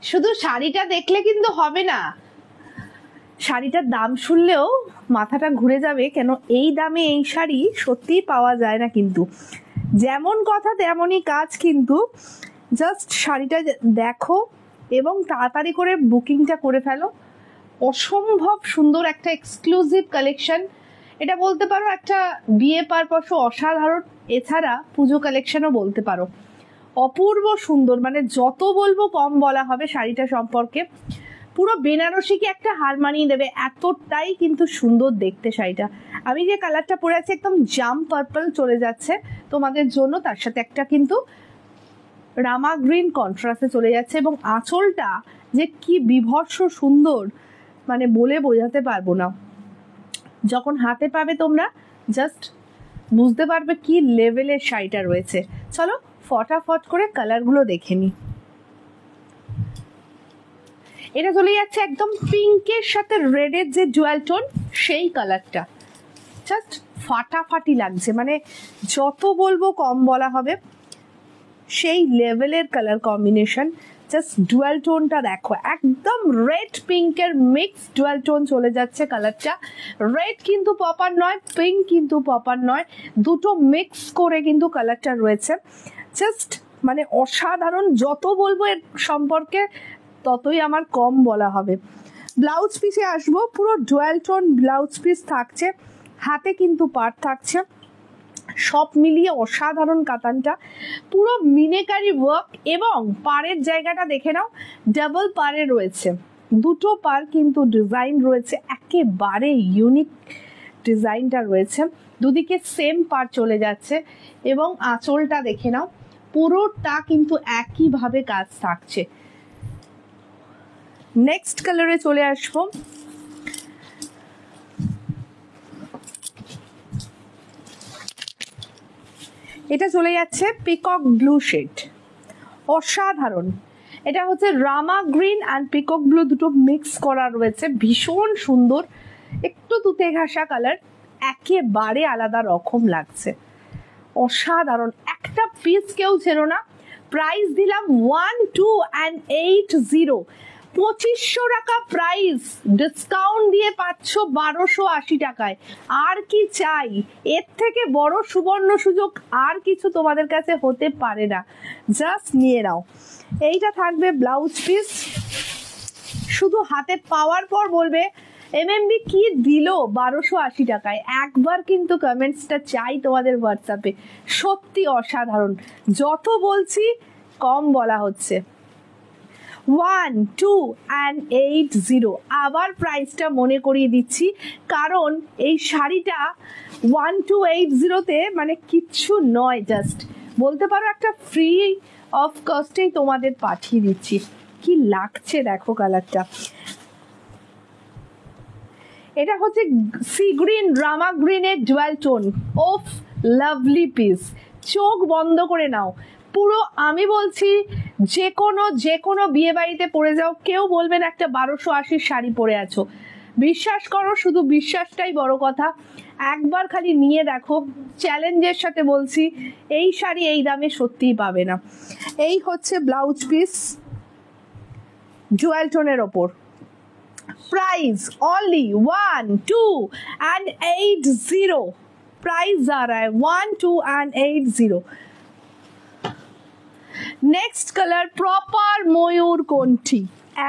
শুধু শাড়িটা দেখলে কিন্তু হবে না, শাড়িটার দাম শুনলেও মাথাটা ঘুরে যাবে, কেন এই দামে এই শাড়ি সত্যিই পাওয়া যায় না। কিন্তু যেমন কথা তেমনই কাজ, কিন্তু জাস্ট শাড়িটা দেখো এবং তাড়াতাড়ি করে বুকিংটা করে ফেলো। অসম্ভব সুন্দর একটা এক্সক্লুসিভ কালেকশন, এটা বলতে পারো একটা বিয়ে পারপাসও অসাধারণ, এছাড়া পুজো কালেকশনও বলতে পারো। অপূর্ব সুন্দর, মানে যত বলবো কম বলা হবে শাড়িটা সম্পর্কে। পুরো বেনারসিকে একটা হার মানিয়ে দেবে, এতটাই কিন্তু সুন্দর দেখতে শাড়িটা। আমি যে কালারটা পরে আছি একদম জাম পার্পল চলে যাচ্ছে তোমাদের জন্য, তার সাথে একটা কিন্তু রামা গ্রিন কন্ট্রাস্টে চলে যাচ্ছে, এবং আঁচলটা যে কি বিভৎস সুন্দর, মানে বলে বোঝাতে পারবো না। যখন হাতে পাবে তোমরা জাস্ট বুঝতে পারবে কি লেভেলের শাড়িটা রয়েছে। চলো ফটাফট করে কালারগুলো দেখে নি। এটা চলে যাচ্ছে একদম পিঙ্কের সাথে রেডের যে ডুয়াল টোন, সেই কালারটা জাস্ট ফাটাফাটি লাগছে, মানে যত বলবো কম বলা হবে, সেই লেভেলের কালার কম্বিনেশন। জাস্ট ডুয়াল টোনটা দেখো, একদম রেড পিঙ্কের মিক্স ডুয়াল টোন চলে যাচ্ছে কালারটা। রেড কিন্তু পপার নয়, পিঙ্ক কিন্তু পপার নয়, দুটো মিক্স করে কিন্তু কালারটা রয়েছে। জাস্ট মানে অসাধারণ, যত বলবো এর সম্পর্কে ততই আমার কম বলা হবে। ব্লাউজ পিসে আসবো, পুরো ডুয়াল টোন ব্লাউজ পিস থাকছে, হাতে কিন্তু পাট থাকছে, সব মিলিয়ে অসাধারণ কাতানটা, পুরো মিনেকারি ওয়ার্ক, এবং পাড়ের জায়গাটা দেখে নাও, ডাবল পাড়ে রয়েছে, দুটো পার কিন্তু ডিজাইন রয়েছে, একেবারে ইউনিক ডিজাইনটা রয়েছে, দুদিকে সেম পার চলে যাচ্ছে, এবং আঁচলটা দেখে নাও পুরোটা কিন্তু একইভাবে কাজ থাকছে। নেক্সট কালারে চলে আসবো, এটা চলে যাচ্ছে পিকক ব্লু শেড, অসাধারণ। এটা হচ্ছে রামা গ্রিন অ্যান্ড পিকক ব্লু দুটো মিক্স করা রয়েছে, ভীষণ সুন্দর, একটু তুতে ঘাসা কালার, একেবারে আলাদা রকম লাগছে, অসাধারণ। একটা পিস কেউ ছিল না। প্রাইস দিলাম 1280, 2500 টাকা প্রাইস, ডিসকাউন্ট দিয়ে পাচ্ছ 1280 টাকায়। আর কি চাই, এর থেকে বড় সুবর্ণ সুযোগ আর কিছু তোমাদের কাছে হতে পারে না, জাস্ট নিয়ে নাও। এইটা থাকবে ব্লাউজ পিস, শুধু হাতে পাওয়ার পর বলবে এমএমবি কি দিল 1280 টাকায়। একবার কিন্তু কমেন্টসটা চাই তোমাদের হোয়াটসঅ্যাপে, সত্যি অসাধারণ, যত বলছি কম বলা হচ্ছে। 1280, আবার প্রাইসটা মনে করিয়ে দিচ্ছি, কারণ এই শাড়িটা 1280-তে মানে কিচ্ছু নয়, জাস্ট বলতে পারো একটা ফ্রি অফ কস্টেই তোমাদের পাঠিয়ে দিচ্ছি। কি লাগছে দেখো কালারটা, এটা হচ্ছে সি গ্রিন রামা গ্রিনের ডুয়াল টোন, ওফ লাভলি পিস, চোখ বন্ধ করে নাও। পুরো আমি বলছি যে কোনো বিয়ে বাড়িতে পরে যাও, কেউ বলবেন একটা 1280 শাড়ি পরে আছো, বিশ্বাস করো, শুধু বিশ্বাসটাই বড় কথা। একবার খালি নিয়ে দেখো, চ্যালেঞ্জের সাথে বলছি, এই শাড়ি এই দামে সত্যিই পাবে না। এই হচ্ছে ব্লাউজ পিস ডুয়াল টোনের ওপর, प्राइस ओनली 1280, प्राइस जा रहा है 1280। नेक्स्ट कलर प्रॉपर मयूर कोंठी,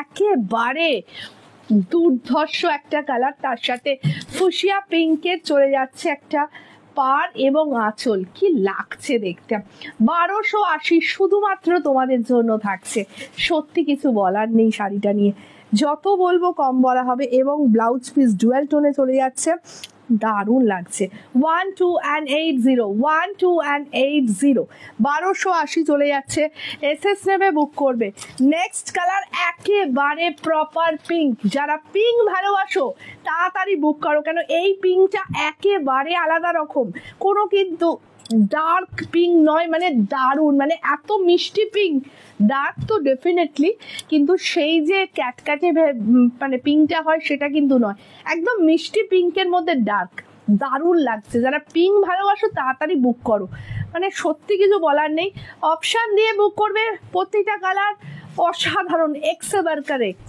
একেবারে দুর্ধর্ষ একটা কালার, তার সাথে ফুশিয়া পিঙ্কের চলে যাচ্ছে একটা পার এবং আঁচল, কি লাগছে দেখতে। 1280 শুধুমাত্র তোমাদের জন্য থাকছে, সত্যি কিছু বলার নেই শাড়িটা নিয়ে, যত বলবো কম বলা হবে। এবং ব্লাউজ পিস ডুয়াল টোনে চলে যাচ্ছে, দারুণ লাগছে। 1280, 1280, 1280 চলে যাচ্ছে। এসএস নেবে বুক করবে। নেক্সট কালার একেবারে প্রপার পিঙ্ক, যারা পিঙ্ক ভালোবাসো তাড়াতাড়ি বুক করো, কেন এই পিঙ্কটা একেবারে আলাদা রকম, কোনো কিন্তু ডার্ক পিঙ্ক নয়, মানে দারুণ, মানে এত মিষ্টি পিঙ্ক। ডার্ক তো ডেফিনেটলি, কিন্তু সেই যে ক্যাটক্যাটে মানে পিঙ্কটা হয় সেটা কিন্তু নয়, একদম মিষ্টি পিঙ্কের মধ্যে ডার্ক, দারুণ লাগছে। যারা পিঙ্ক ভালোবাসো তাড়াতাড়ি বুক করো, মানে সত্যি কিছু বলার নেই। অপশান দিয়ে বুক করবে, প্রতিটা কালার অসাধারণ, এক্সেবার কারেক্ট।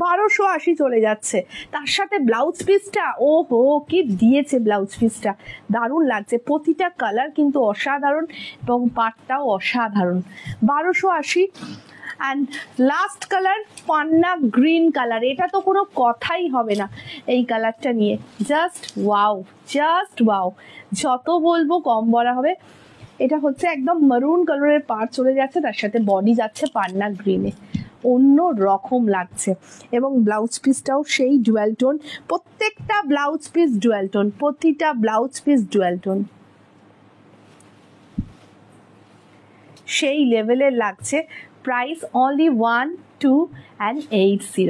1280 চলে যাচ্ছে। তার সাথে ব্লাউজ পিসটা, ও হো কি দিয়েছে ব্লাউজ পিসটা, দারুণ লাগছে। প্রতিটা কালার কিন্তু অসাধারণ এবং পাটটাও অসাধারণ। 1280। And last colour Panna green colour, এটা তো কোনো কথাই হবে না এই কালারটা নিয়ে। জাস্ট ওয়াও, জাস্ট ওয়াও, যত বলবো কম বলা হবে। এটা হচ্ছে একদম মারুন কালারের পাড় চলে যাচ্ছে, তার সাথে বডি যাচ্ছে পান্না গ্রিনে, অন্য রকম লাগছে। এবং ব্লাউজ পিসটাও সেই ডুয়াল টোন, প্রত্যেকটা ব্লাউজ পিস ডুয়াল টোন, প্রতিটা ব্লাউজ পিস ডুয়াল টোন, সেই লেভেলের লাগছে। Price only 1280।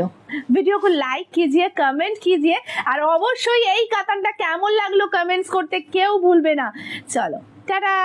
वीडियो को लाइक कीजिए, कमेंट कीजिए और अवश्य এই কাতানটা কেমন লাগলো কমেন্টস করতে কেউ ভুলবে না। চলো টাটা।